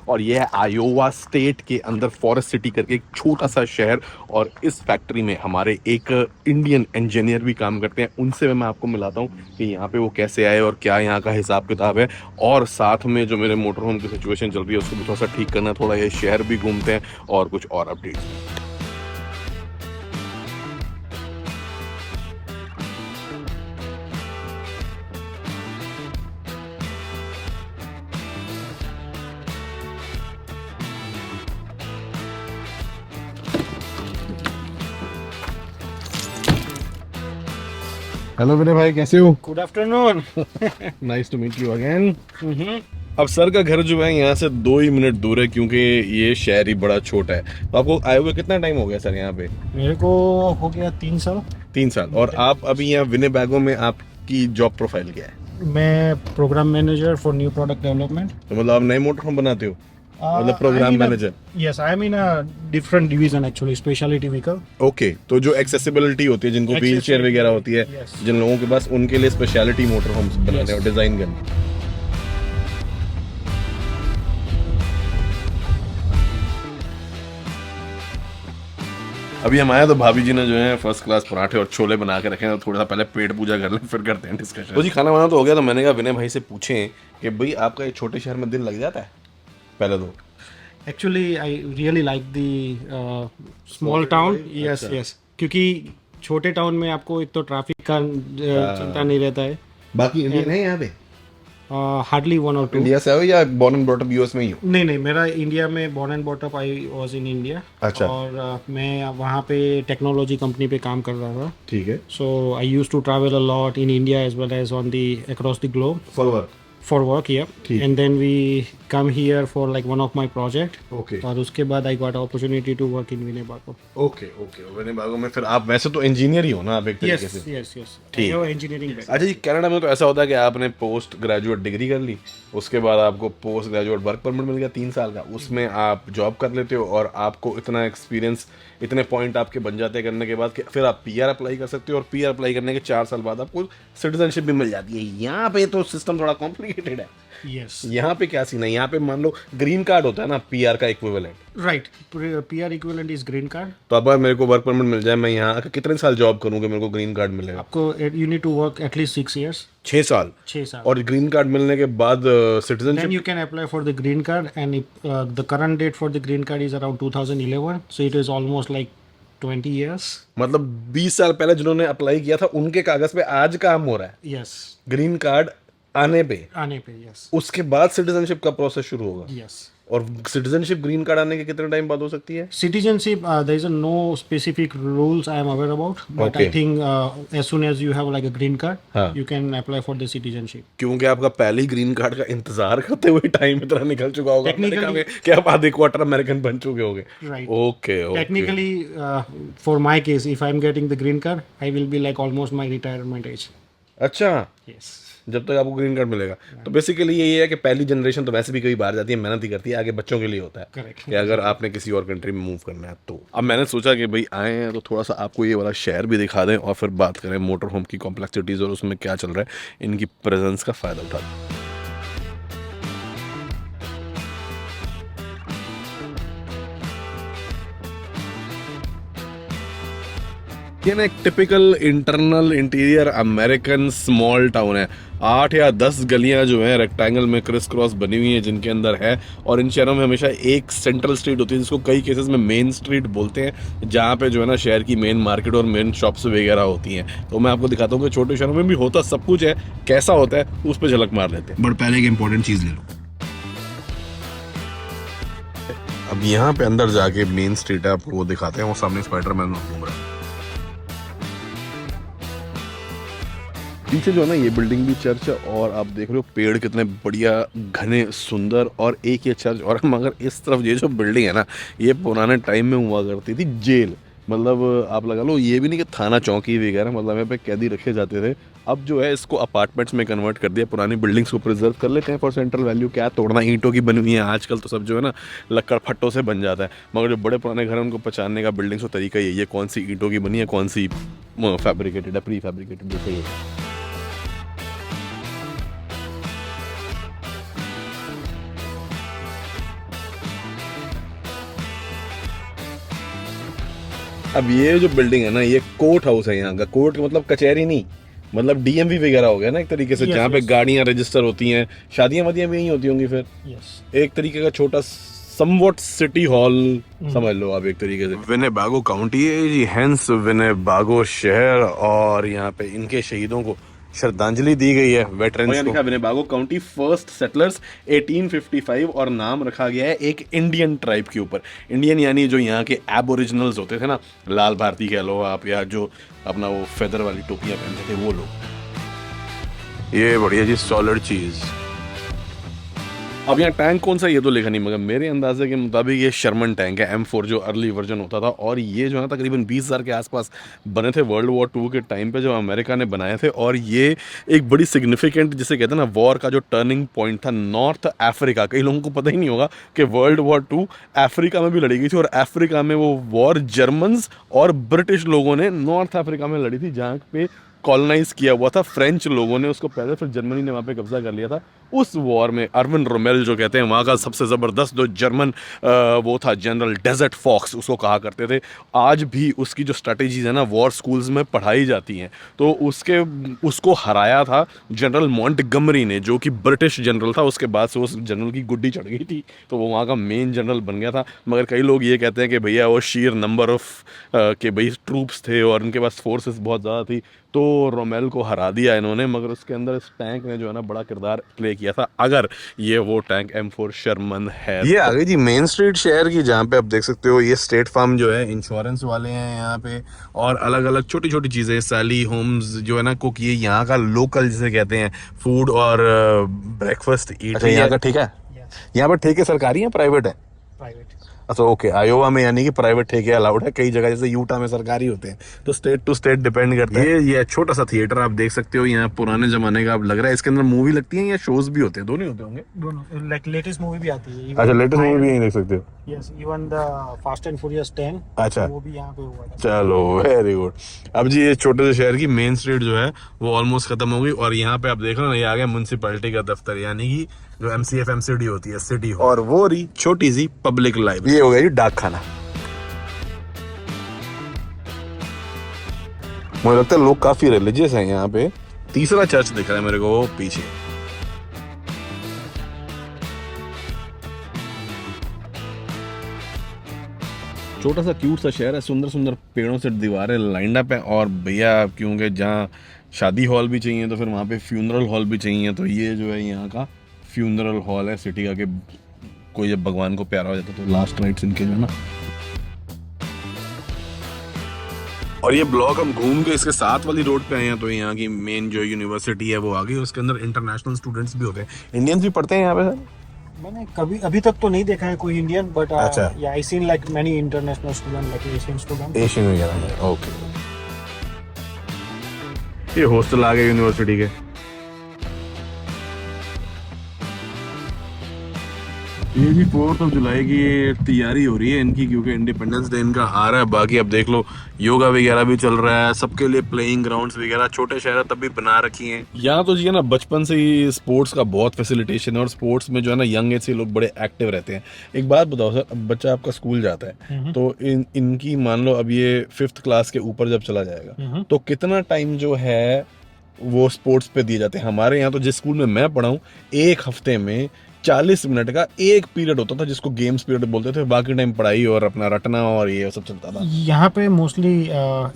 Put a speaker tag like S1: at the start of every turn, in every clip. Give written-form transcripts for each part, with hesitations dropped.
S1: और ये है आयोवा स्टेट के अंदर फॉरेस्ट सिटी करके एक छोटा सा शहर। और इस फैक्ट्री में हमारे एक इंडियन इंजीनियर भी काम करते हैं, उनसे मैं आपको मिलाता हूँ कि यहाँ पे वो कैसे आए और क्या यहाँ का हिसाब किताब है। और साथ में जो मेरे मोटर होम की सिचुएशन चल रही है उसको भी थोड़ा सा ठीक करना है, थोड़ा ये शहर भी घूमते हैं और कुछ और अपडेट्स। हेलो विनय भाई, कैसे हो?
S2: Good afternoon.
S1: Nice to meet you again. अब सर का घर जो है यहाँ से 2 ही मिनट दूर है, क्योंकि ये शहर ही बड़ा छोटा है। तो आपको आए हुए कितना टाइम हो गया सर यहाँ पे?
S2: मेरे को हो गया 3 साल।
S1: 3 साल। और आप अभी यहाँ विनिपेगो में, आपकी जॉब प्रोफाइल क्या है?
S2: मैं program manager for new product development.
S1: तो मतलब आप नए मोटर होम बनाते हो, मतलब program manager?
S2: Yes, I am in a different division actually, speciality vehicle.
S1: Okay, तो जो एक्सेसिबिलिटी होती है, जिनको व्हील चेयर वगैरह होती है,
S2: Yes.
S1: जिन लोगों के पास, उनके लिए स्पेशलिटी मोटर होम्स बनाने और डिजाइन करने। अभी हम आए तो भाभी जी ने जो है फर्स्ट क्लास पराठे और छोले बना के रखे हैं, तो थोड़ा सा पहले पेट पूजा कर लें, फिर करते हैं डिस्कशन। तो जी खाना वाना तो हो गया, तो मैंने कहा विनय भाई से पूछें कि भाई आपका ये छोटे शहर में दिन लग जाता है? पहले तो
S2: actually I really like the small town. Yes yes, क्योंकि छोटे टाउन में आपको एक तो ट्रैफिक का चिंता नहीं रहता है।
S1: बाकी इंडियन है यहाँ पे?
S2: हार्डली 1 और 2।
S1: इंडिया से हो या born and brought up US में ही हो?
S2: नहीं, मेरा इंडिया में born and bought up, I was in India.
S1: अच्छा।
S2: और मैं वहाँ पे टेक्नोलॉजी कंपनी पे काम कर रहा था।
S1: ठीक है।
S2: So I used to travel a lot in India as well as on the across the globe
S1: for work?
S2: for work, yeah.
S1: ठीक।
S2: And then we come here for like one of my project.
S1: Okay
S2: और उसके बाद I got opportunity to work in Winnebago.
S1: Okay okay. Winnebago में फिर आप वैसे तो engineer ही हो ना आप एक तरीके
S2: Yes,
S1: से?
S2: yes, yes.
S1: ठीक।
S2: I have engineering background.
S1: अच्छा जी, कनाडा में तो ऐसा होता है कि आपने पोस्ट ग्रेजुएट डिग्री कर ली, उसके बाद आपको पोस्ट ग्रेजुएट वर्क परमिट मिल गया 3 साल का, उसमें आप जॉब कर लेते हो और आपको इतना एक्सपीरियंस, इतने पॉइंट आपके बन जाते हैं करने के बाद कि फिर आप पीआर अप्लाई कर सकते हो, और पीआर अप्लाई करने के 4 साल बाद आपको सिटीजनशिप भी मिल जाती है। यहाँ पे तो सिस्टम थोड़ा कॉम्प्लिकेटेड है।
S2: Yes.
S1: यहाँ पे क्या सीन है? यहाँ पे मान लो ग्रीन कार्ड होता है ना, पीआर का equivalent.
S2: Right. PR equivalent is green card.
S1: तो अब अगर मेरे को वर्क परमिट मिल जाए, मैं यहाँ आकर कितने साल जॉब करूँगा मेरे को ग्रीन कार्ड मिलेगा?
S2: आपको you need to work at least 6 years.
S1: 6 साल।
S2: 6 साल।
S1: और ग्रीन कार्ड मिलने के बाद
S2: Then
S1: citizenship?
S2: you can apply for the green card, and the current date for the green card is around 2011. So it is almost like 20 years.
S1: मतलब 20 साल पहले जिन्होंने अप्लाई किया था उनके कागज पे आज काम हो रहा है
S2: Yes.
S1: ग्रीन कार्ड आने पे।
S2: आने पे yes.
S1: उसके बाद सिटीजनशिप का प्रोसेस शुरू होगा।
S2: Yes.
S1: और सिटीजनशिप ग्रीन कार्ड आने के कितने टाइम बाद हो सकती है?
S2: Citizenship, there is a no specific rules I am aware about, but
S1: Okay.
S2: I think as soon as you have like a green card,
S1: हाँ।
S2: you can apply for the citizenship.
S1: क्योंकि आपका पहले ही green card का इंतजार करते हुए time इतना निकल चुका होगा
S2: Technically-
S1: अमेरिका में कि आप आधे क्वार्टर अमेरिकन बन चुके होगे।
S2: Right.
S1: Okay okay.
S2: Technically, for my case, if I am getting the green card, I will be like almost my retirement age.
S1: अच्छा,
S2: Yes.
S1: जब तक आपको ग्रीन कार्ड मिलेगा। तो बेसिकली यही है कि पहली जनरेशन तो वैसे भी कई बाहर जाती है, मेहनत ही करती है, आगे बच्चों के लिए होता है
S2: Correct.
S1: कि अगर आपने किसी और कंट्री में मूव करना है तो। अब मैंने सोचा कि भाई आए हैं तो थोड़ा सा आपको ये वाला शहर भी दिखा दें और फिर बात करें मोटर होम की कॉम्प्लेक्सिटीज़ और उसमें क्या चल रहा है, इनकी प्रेजेंस का फ़ायदा उठा दें। ये ना एक typical internal interior American small town है। 8 या 10 गलियां जो हैं रेक्टेंगल में क्रिस क्रॉस बनी हुई हैं जिनके अंदर है। और इन शहरों में हमेशा एक सेंट्रल स्ट्रीट होती है जिसको कई केसेस में मेन स्ट्रीट बोलते हैं, जहाँ पे जो है ना शहर की मेन मार्केट और मेन शॉप्स वगैरह होती हैं। तो मैं आपको दिखाता हूँ कि छोटे शहरों में भी होता सब कुछ है, कैसा होता है उस पर झलक मार लेते हैं। बट पहले एक इंपॉर्टेंट चीज़ ले लो। अब यहाँ पे अंदर जाके मेन स्ट्रीट है, आपको वो दिखाते हैं। वो सामने स्पाइडरमैन घूम रहा है। पीछे जो है ना ये बिल्डिंग भी चर्च है, और आप देख रहे हो पेड़ कितने बढ़िया घने सुंदर, और एक ये चर्च। और मगर इस तरफ ये जो बिल्डिंग है ना, ये पुराने टाइम में हुआ करती थी जेल। मतलब आप लगा लो ये भी नहीं कि थाना चौकी वगैरह, मतलब यहाँ पे कैदी रखे जाते थे। अब जो है इसको अपार्टमेंट्स में कन्वर्ट कर दिया, पुरानी बिल्डिंग्स को प्रिजर्व कर लेते हैं फॉर सेंट्रल वैल्यू। क्या तोड़ना, ईंटों की बनी हुई है आजकल तो सब जो है ना लक्कड़ फट्टों से बन जाता है, मगर जो बड़े पुराने घर हैं उनको पहचानने का बिल्डिंग्स का तरीका यही है, कौन सी ईंटों की बनी है, कौन सी फैब्रिकेटेड है, प्री फैब्रिकेटेड जो सही है। अब ये जो बिल्डिंग है ना, ये कोर्ट हाउस है यहाँ का। कोर्ट मतलब कचहरी नहीं, मतलब डीएमवी वगैरह हो गया ना एक तरीके से,
S2: Yes,
S1: जहाँ पे
S2: yes.
S1: गाड़ियाँ रजिस्टर होती हैं, शादियाँ वादियाँ भी यहीं होती होंगी फिर।
S2: यस
S1: एक तरीके का छोटा समवॉट सिटी हॉल समझ लो आप एक तरीके से। विनेबागो काउंटी है जी, हेंस विनेबागो शहर, और यहाँ पे इनके शहीदों को श्रद्धांजलि दी गई है, वेटरन्स को। लिखा विनेबागो काउंटी फर्स्ट सेटलर्स 1855, और नाम रखा गया है एक इंडियन ट्राइब के ऊपर। इंडियन यानी जो यहाँ के एबोरिजिनल्स होते थे ना, लाल भारती कह लो आप, या जो अपना वो फेदर वाली टोपियां पहनते थे वो लोग। ये बढ़िया जी, सॉलिड चीज। अब यहाँ टैंक कौन सा ये तो लिखा नहीं, मगर मेरे अंदाजे के मुताबिक ये शर्मन टैंक है, M4 जो अर्ली वर्जन होता था। और ये जो है तकरीबन 20,000 के आसपास बने थे वर्ल्ड वॉर 2 के टाइम पे, जो अमेरिका ने बनाए थे। और ये एक बड़ी सिग्निफिकेंट, जिसे कहते हैं ना, वॉर का जो टर्निंग पॉइंट था नॉर्थ अफ्रीका। कई लोगों को पता ही नहीं होगा कि वर्ल्ड वॉर 2 अफ्रीका में भी लड़ी गई थी, और अफ्रीका में वो वॉर जर्मन्स और ब्रिटिश लोगों ने नॉर्थ अफ्रीका में लड़ी थी, जहाँ पे कॉलोनाइज किया हुआ था फ्रेंच लोगों ने उसको पहले, फिर जर्मनी ने वहाँ पे कब्जा कर लिया था। उस वॉर में अर्विन रोमेल जो कहते हैं वहाँ का सबसे ज़बरदस्त जो जर्मन वो था, जनरल डेजर्ट फॉक्स उसको कहा करते थे। आज भी उसकी जो स्ट्रेटेजीज है ना, वॉर स्कूल्स में पढ़ाई जाती हैं। तो उसको हराया था जनरल मॉन्टगमरी ने, जो कि ब्रिटिश जनरल था। उसके बाद से उस जनरल की गुड्डी चढ़ गई थी, तो वो वहाँ का मेन जनरल बन गया था। मगर कई लोग ये कहते हैं कि भैया वो शीर नंबर ऑफ के भाई ट्रूप्स थे और उनके पास फोर्सेस बहुत ज़्यादा थी, तो रोमेल को हरा दिया इन्होंने। मगर उसके अंदर इस टैंक ने जो है ना बड़ा किरदार प्ले किया था, अगर ये वो टैंक M4 शर्मन है। ये आ गई जी मेन स्ट्रीट शहर की, जहाँ पे आप देख सकते हो ये स्टेट फार्म जो है, इंश्योरेंस वाले हैं यहाँ पे, और अलग अलग छोटी छोटी चीज़ें, सैली होम्स जो है ना कुक, ये यहाँ का लोकल जिसे कहते हैं फूड और ब्रेकफास्ट ईट। अच्छा, यहाँ का ठेका है? यहाँ पर ठेके सरकारी है प्राइवेट है?
S2: प्राइवेट।
S1: अच्छा ओके, आयोवा में यानी कि प्राइवेट ठेके अलाउड है, कई जगह जैसे यूटा में सरकारी होते हैं, तो स्टेट टू स्टेट डिपेंड करता है। ये छोटा सा थिएटर आप देख सकते हो, यहाँ पुराने जमाने का आप लग रहा है। इसके अंदर मूवी लगती है या शोज भी होते हैं? दोनों होते होंगे?
S2: दोनों, लाइक लेटेस्ट मूवी भी आती है।
S1: अच्छा, लेटेस्ट मूवी भी यहीं देख सकते हो?
S2: Yes, even the fast and furious 10,
S1: अच्छा,
S2: वो भी यहाँ पे हुआ था।
S1: चलो वेरी गुड। अब जी ये छोटे से शहर की मेन स्ट्रीट जो है वो ऑलमोस्ट खत्म हो गई, और यहाँ पे आप देख रहे हो ना, ये आ गया म्युनिसिपैलिटी का दफ्तर, यानी कि जो MCF MCD होती है, सिटी हॉल, और वो रही छोटी सी पब्लिक लाइब्रेरी। ये हो गया जी डाक खाना। मुझे लगता है लोग काफी रिलीजियस हैं यहाँ पे। तीसरा चर्च दिख रहा है मेरे को वो पीछे। छोटा सा क्यूट सा शहर है, सुंदर सुंदर पेड़ों से दीवारें लाइंड अप है। और भैया क्योंकि जहाँ शादी हॉल भी चाहिए तो फिर वहाँ पे फ्यूनरल हॉल भी चाहिए, तो ये जो है यहाँ का फ्यूनरल हॉल है सिटी का, कि कोई जब भगवान को प्यारा हो जाता तो लास्ट नाइट्स इनके जो है ना। और ये ब्लॉक हम घूम के इसके साथ वाली रोड पे आए हैं, तो यहाँ की मेन जो यूनिवर्सिटी है वो आ गई। उसके अंदर इंटरनेशनल स्टूडेंट्स भी होते हैं, इंडियंस भी पढ़ते हैं यहाँ पे सर?
S2: मैंने कभी अभी तक तो नहीं देखा है कोई इंडियन, बट
S1: अच्छा,
S2: या I seen like many international student, like Asian student,
S1: Asian वगैरह। ओके, ये हॉस्टल आ गए यूनिवर्सिटी के। ये जी 4th ऑफ जुलाई की तैयारी हो रही है इनकी, क्योंकि इंडिपेंडेंस डे इनका आ रहा है। बाकी अब देख लो योगा वगैरह भी चल रहा है, सबके लिए प्लेइंग ग्राउंड्स वगैरह, छोटे शहर तब भी बना रखी हैं। यहाँ तो जी है ना बचपन से ही स्पोर्ट्स का बहुत फैसिलिटेशन है, और स्पोर्ट्स में जो है ना यंग एज से लोग बड़े एक्टिव रहते हैं। एक बात बताओ सर, अब बच्चा आपका स्कूल जाता है तो इनकी मान लो अब ये 5th क्लास के ऊपर जब चला जाएगा तो कितना टाइम जो है वो स्पोर्ट्स पे दिए जाते हैं? हमारे यहाँ तो जिस स्कूल में मैं पढ़ा हूँ, एक हफ्ते में 40 मिनट का एक पीरियड होता था जिसको गेम्स पीरियड बोलते थे, बाकी टाइम पढ़ाई और अपना रटना और ये सब चलता था।
S2: यहाँ पे मोस्टली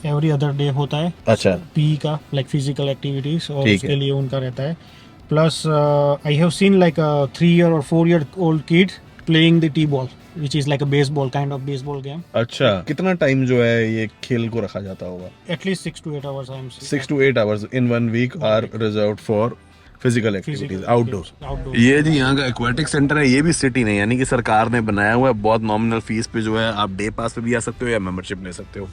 S2: एवरी अदर डे होता है।
S1: अच्छा,
S2: पी का लाइक फिजिकल एक्टिविटीज, और उसके लिए उनका रहता है। Plus I have seen like 3 year और 4 year old kid playing the T-ball, which is like a baseball kind of baseball game.
S1: अच्छा, कितना टाइम जो है ये खेल को रखा जाता होगा?
S2: At least 6 to 8 hours I am seeing.
S1: 6 to 8 hours in 1 week are reserved for physical activities outdoor. ये जी यहाँ का एक्वेटिक सेंटर है, ये भी सिटी नहीं यानी कि सरकार ने बनाया हुआ है। बहुत नॉमिनल फीस पे जो है आप डे पास पे भी आ सकते हो या मेंबरशिप ले सकते हो।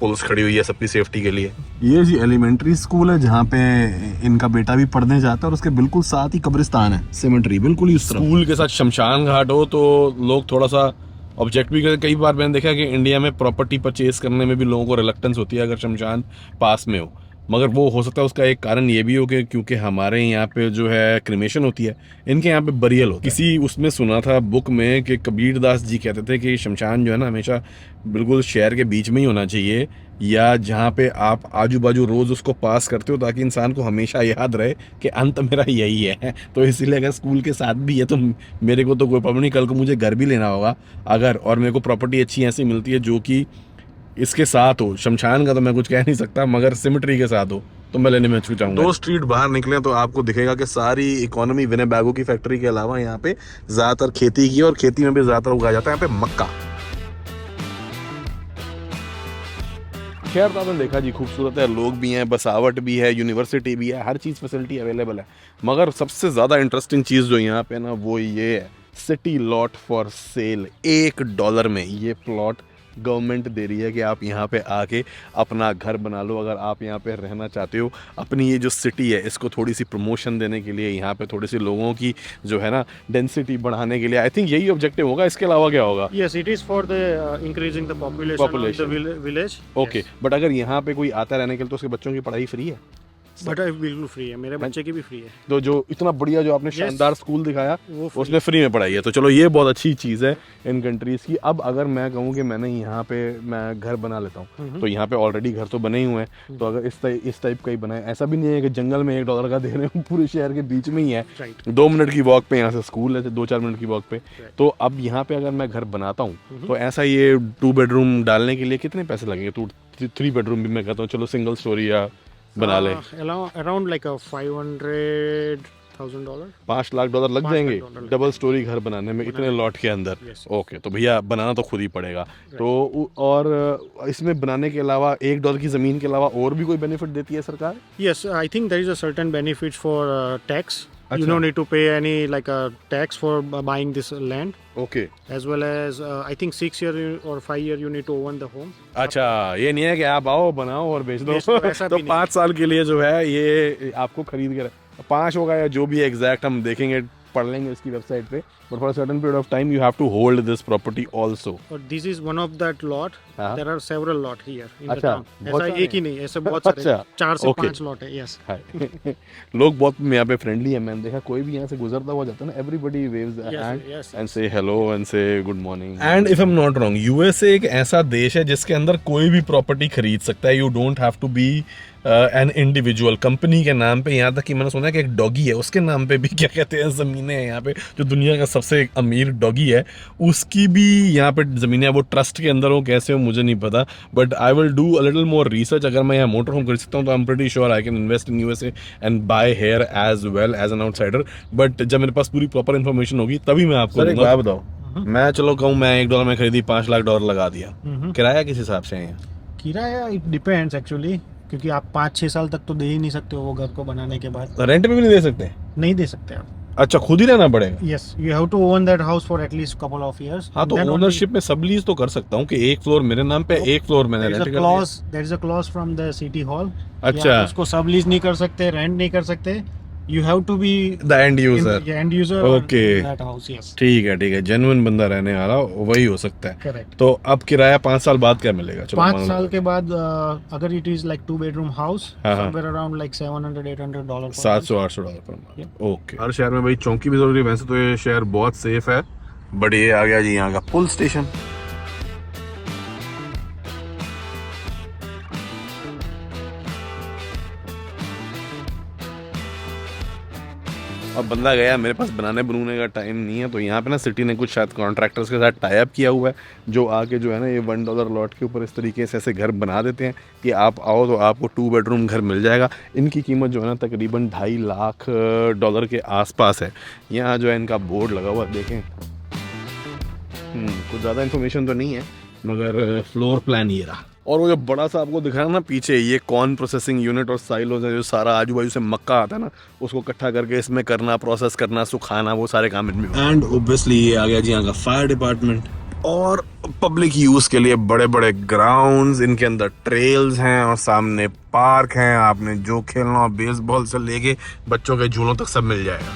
S1: पुलिस खड़ी हुई है सबकी सेफ्टी के लिए। ये जी एलिमेंट्री स्कूल है जहाँ पे इनका बेटा भी पढ़ने जाता है, और उसके बिल्कुल साथ ही कब्रिस्तान है, सिमेट्री बिल्कुल ही उस तरह। स्कूल के साथ शमशान घाट हो तो लोग थोड़ा सा ऑब्जेक्ट भी करते। कई बार मैंने देखा कि इंडिया में प्रॉपर्टी परचेज करने में भी लोगों को रिलक्टेंस होती है अगर शमशान पास में हो। मगर वो हो सकता है उसका एक कारण ये भी हो कि क्योंकि हमारे यहाँ पे जो है क्रिमेशन होती है, इनके यहाँ पे बरियल होता है। किसी उसमें सुना था बुक में कि कबीर दास जी कहते थे कि शमशान जो है ना हमेशा बिल्कुल शहर के बीच में ही होना चाहिए, या जहाँ पे आप आजू बाजू रोज़ उसको पास करते हो, ताकि इंसान को हमेशा याद रहे कि अंत मेरा यही है। तो इसीलिए अगर स्कूल के साथ भी है तो मेरे को तो कोई प्रॉब्लम नहीं, कल को मुझे घर भी लेना होगा अगर, और मेरे को प्रॉपर्टी अच्छी ऐसी मिलती है जो कि इसके साथ हो, शमशान का तो मैं कुछ कह नहीं सकता, मगर सिमेट्री के साथ हो तो मैं लेने में चाहूंगा। 2 स्ट्रीट बाहर निकले तो आपको दिखेगा कि सारी इकोनॉमी विनेबागो की फैक्ट्री के अलावा यहाँ पे ज्यादातर खेती की, और खेती में भी ज्यादातर उगाया जाता है यहाँ पे मक्का। खैर तो आपने देखा जी, खूबसूरत है, लोग भी हैं, बसावट भी है, यूनिवर्सिटी भी है, हर चीज़ फैसिलिटी अवेलेबल है। मगर सबसे ज़्यादा इंटरेस्टिंग चीज़ जो यहाँ पे ना वो ये है, सिटी लॉट फॉर सेल। $1 में ये प्लॉट गवर्नमेंट दे रही है कि आप यहाँ पे आके अपना घर बना लो, अगर आप यहाँ पे रहना चाहते हो। अपनी ये जो सिटी है इसको थोड़ी सी प्रमोशन देने के लिए, यहाँ पे थोड़ी सी लोगों की जो है ना डेंसिटी बढ़ाने के लिए, आई थिंक यही ऑब्जेक्टिव होगा। इसके अलावा क्या होगा?
S2: Yes, it is for the increasing the population of the village.
S1: Okay, but अगर यहाँ पे कोई आता रहने के लिए तो उसके बच्चों की पढ़ाई फ्री है?
S2: बट बिल्कुल फ्री है, मेरे बच्चे की भी फ्री है।
S1: तो जो इतना बढ़िया जो आपने शानदार स्कूल दिखाया
S2: वो
S1: उसमें फ्री में पढ़ाई है, तो चलो ये बहुत अच्छी चीज़ है इन कंट्रीज़ की। अब अगर मैं कहूँ कि मैंने यहाँ पे मैं घर बना लेता हूँ, तो यहाँ पे ऑलरेडी घर तो बने ही हुए हैं, तो अगर इस टाइप का ही बनाए, ऐसा भी नहीं है कि जंगल में $1 का दे रहे हो, पूरे शहर के बीच में ही है, 2 मिनट की वॉक पे यहाँ से स्कूल है, 2-4 मिनट की वॉक पे। तो अब यहाँ पे अगर मैं घर बनाता हूँ तो ऐसा ये 2 बेडरूम डालने के लिए कितने पैसे लगेंगे? तो 3 बेडरूम भी मैं कहता हूँ चलो सिंगल स्टोरी या बना ले,
S2: अराउंड लाइक $500,000
S1: $5 लाख लग जाएंगे डबल स्टोरी घर बनाने में इतने लॉट के अंदर। ओके, तो भैया बनाना तो खुद ही पड़ेगा। तो और इसमें बनाने के अलावा $1 की ज़मीन के अलावा और भी कोई बेनिफिट देती है सरकार?
S2: Yes, I think there is a certain benefits for tax. You don't need to pay any like a tax for buying this land.
S1: Okay.
S2: As well as I think 6 year or 5 year you need to own the home.
S1: अच्छा, ये नहीं है कि आप आओ बनाओ और बेच दो।
S2: ऐसा
S1: तो 5 साल के लिए जो है ये आपको खरीद के 5 होगा या जो भी एग्जैक्ट हम देखेंगे, पढ़ लेंगे इसकी वेबसाइट पे, but for a certain period of time you have to hold this property also.
S2: और this is one of that lot, there are several lot here in the
S1: अच्छा,
S2: टाउन। ऐसा एक ही नहीं, ऐसे बहुत सारे 4 से 5 लॉट है। यस,
S1: लोग बहुत यहाँ पे फ्रेंडली है, मैंने देखा कोई भी यहाँ से गुजरता हुआ जाता है ना, एवरीबॉडी वेव्स एंड से हेलो एंड से good morning. And if I am not wrong, USA एक ऐसा देश है जिसके अंदर कोई भी प्रॉपर्टी खरीद सकता है, you don't have to be an individual. Company के नाम पे, यहाँ तक कि मैंने सुना है कि एक डॉगी है उसके नाम पे भी क्या कहते हैं ज़मीनें हैं यहाँ पे, जो दुनिया का सबसे अमीर डॉगी है उसकी भी यहाँ पे ज़मीनें हैं। वो ट्रस्ट के अंदर हो कैसे हो मुझे नहीं पता, but I will do a little more research. अगर मैं यहाँ मोटर होम खरीद सकता हूँ तो I am pretty sure I can invest in USA and buy here as well as an outsider. But जब मेरे पास पूरी प्रॉपर इन्फॉर्मेशन होगी तभी मैं आपको बताओ। मैं चलो कहूँ मैं $1 में खरीदी, $5 लाख लगा दिया, किराया किस हिसाब से है?
S2: किराया इट डिपेंड्स एक्चुअली, क्योंकि आप 5-6 साल तक तो दे ही नहीं सकते हो वो घर को बनाने के बाद।
S1: रेंट पे भी नहीं दे सकते?
S2: नहीं दे सकते आप।
S1: अच्छा, खुद ही रहना पड़ेगा?
S2: Yes, you have to own that house for at least couple of years.
S1: हाँ, तो ओनरशिप में सबलीज तो कर सकता हूँ कि 1 फ्लोर मेरे नाम पे, 1 फ्लोर मैंने रेंट कर दिया।
S2: There is a clause from the city hall.
S1: अच्छा,
S2: उसको सबलीज नहीं कर सकते, रेंट नहीं कर सकते, you have to be
S1: the end user.
S2: end user
S1: okay.
S2: that house. Yes,
S1: ठीक है, जेन्युइन बंदा रहने वाला वही हो सकता है।
S2: Correct.
S1: तो अब किराया 5 साल बाद क्या मिलेगा?
S2: 5 साल के बाद अगर it is like 2 bedroom house, somewhere around like $700-800
S1: $700-800 per month. Okay, हर शहर में भाई चौकी भी जरूरी है। वैसे तो ये शहर बहुत सेफ है, बट ये आ गया जी यहाँ का पुल स्टेशन। अब बंदा गया, मेरे पास बनाने का टाइम नहीं है, तो यहाँ पे ना सिटी ने कुछ शायद कॉन्ट्रैक्टर्स के साथ टाई अप किया हुआ है, जो आके जो है ना ये $1 लॉट के ऊपर इस तरीके से ऐसे घर बना देते हैं कि आप आओ तो आपको 2 बेडरूम घर मिल जाएगा। इनकी कीमत जो है ना तकरीबन $2.5 लाख के आसपास है। यहाँ जो है इनका बोर्ड लगा हुआ देखें, कुछ ज़्यादा इन्फॉर्मेशन तो नहीं है, मगर फ्लोर प्लान ये रहा। और वो जो बड़ा सा आपको दिख रहा है ना पीछे, ये कॉर्न प्रोसेसिंग यूनिट और साइलोज है, जो सारा आजू बाजू से मक्का आता है ना उसको इकट्ठा करके इसमें करना, प्रोसेस करना, सुखाना, वो सारे काम इनमें। एंड ऑब्वियसली ये आ गया जी यहाँ का फायर डिपार्टमेंट और पब्लिक यूज के लिए बड़े बड़े ग्राउंड्स, इनके अंदर ट्रेल्स हैं और सामने पार्क हैं। आपने जो खेलना हो बेसबॉल से लेके बच्चों के झूलों तक सब मिल जाएगा।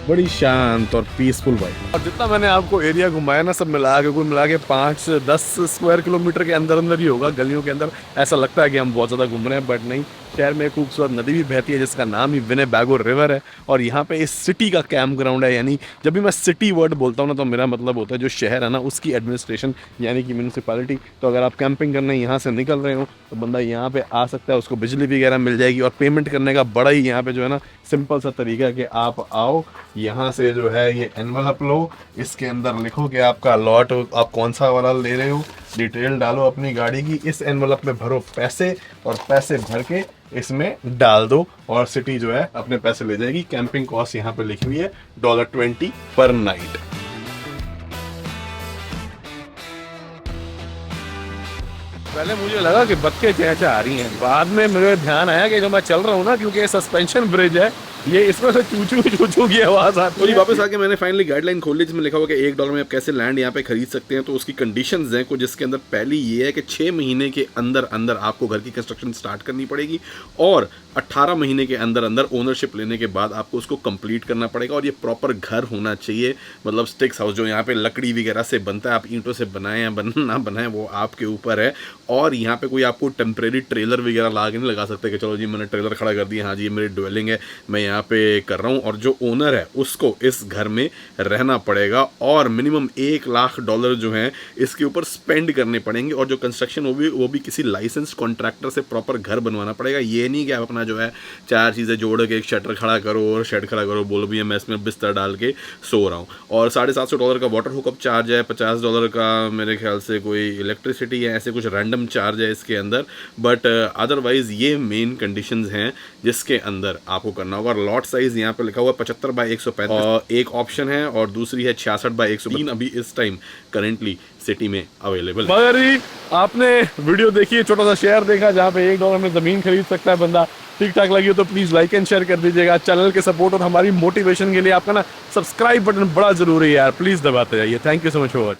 S1: बड़ी शांत और पीसफुल वाइब। और जितना मैंने आपको एरिया घुमाया ना, सब मिला के कुल मिला के 5-10 स्क्वायर किलोमीटर के अंदर अंदर ही होगा, गलियों के अंदर। ऐसा लगता है कि हम बहुत ज़्यादा घूम रहे हैं, बट नहीं। शहर में एक खूबसूरत नदी भी बहती है जिसका नाम ही विनेबागो रिवर है, और यहाँ पे इस सिटी का कैंप ग्राउंड है। यानी जब भी मैं सिटी वर्ड बोलता हूँ ना, तो मेरा मतलब होता है जो शहर है ना उसकी एडमिनिस्ट्रेशन, यानी कि म्यूनसिपैलिटी। तो अगर आप कैंपिंग करने यहाँ से निकल रहे हो तो बंदा यहाँ पे आ सकता है, उसको बिजली वगैरह मिल जाएगी। और पेमेंट करने का बड़ा ही यहाँ पे जो है ना सिंपल सा तरीका है कि आप आओ यहाँ से जो है ये एनवलप लो, इसके अंदर लिखो कि आपका लॉट आप कौन सा वाला ले रहे हो, डिटेल डालो अपनी गाड़ी की, इस एनवलप में भरो पैसे, और पैसे भर के इसमें डाल दो, और सिटी जो है अपने पैसे ले जाएगी। कैंपिंग कॉस्ट यहाँ पे लिखी हुई है $20 पर नाइट। पहले मुझे लगा कि बत्तियां चहचहा आ रही हैं, बाद में मेरे ध्यान आया कि जो मैं चल रहा हूँ ना, क्योंकि ये सस्पेंशन ब्रिज है, ये इसमें से चूचू चूचू की आवाज आती है। वापस आके मैंने फाइनली गाइडलाइन खोल ली, जिसमें लिखा हुआ कि $1 में आप कैसे लैंड यहाँ पे खरीद सकते हैं। तो उसकी कंडीशंस हैं कुछ, जिसके अंदर पहली ये है कि 6 महीने के अंदर अंदर आपको घर की कंस्ट्रक्शन स्टार्ट करनी पड़ेगी, और 18 महीने के अंदर अंदर ओनरशिप लेने के बाद आपको उसको कंप्लीट करना पड़ेगा। और ये प्रॉपर घर होना चाहिए, मतलब स्टिक्स हाउस जो यहाँ पे लकड़ी वगैरह से बनता है, आप ईंटों से बनाए या ना बनाए वो आपके ऊपर है। और यहाँ पे कोई आपको टेम्परेरी ट्रेलर वगैरह ला के नहीं लगा सकते कि चलो जी मैंने ट्रेलर खड़ा कर दिया, हाँ जी ये मेरी ड्वेलिंग है, मैं यहाँ पे कर रहा हूँ। और जो ओनर है उसको इस घर में रहना पड़ेगा, और मिनिमम $1 लाख जो हैं इसके ऊपर स्पेंड करने पड़ेंगे। और जो कंस्ट्रक्शन वो भी किसी लाइसेंस कॉन्ट्रैक्टर से प्रॉपर घर बनवाना पड़ेगा। ये नहीं कि आप अपना जो है 4 चीज़ें जोड़ के एक शटर खड़ा करो और शेड खड़ा करो, बोलो भी मैं इसमें बिस्तर डाल के सो रहा हूँ। और $750 का वाटर हुकअप चार्ज है, $50 का मेरे ख्याल से कोई इलेक्ट्रिसिटी है, ऐसे कुछ रैंडम चार्ज है इसके अंदर। बट अदरवाइज ये मेन कंडीशंस हैं जिसके अंदर आपको करना होगा। और लॉट साइज यहाँ पे लिखा हुआ 75 बाई 135 और एक ऑप्शन है, और दूसरी है 66 बाई 103 अभी इस टाइम करेंटली सिटी में अवेलेबल। मगर आपने वीडियो देखी, छोटा सा शेयर देखा जहाँ पे $1 में जमीन खरीद सकता है बंदा। ठीक ठाक लगी हो तो प्लीज लाइक एंड शेयर कर दीजिएगा। चैनल के सपोर्ट और हमारी मोटिवेशन के लिए आपका ना सब्सक्राइब बटन बड़ा जरूरी है यार, प्लीज दबाते जाइए। Thank you so much for watching.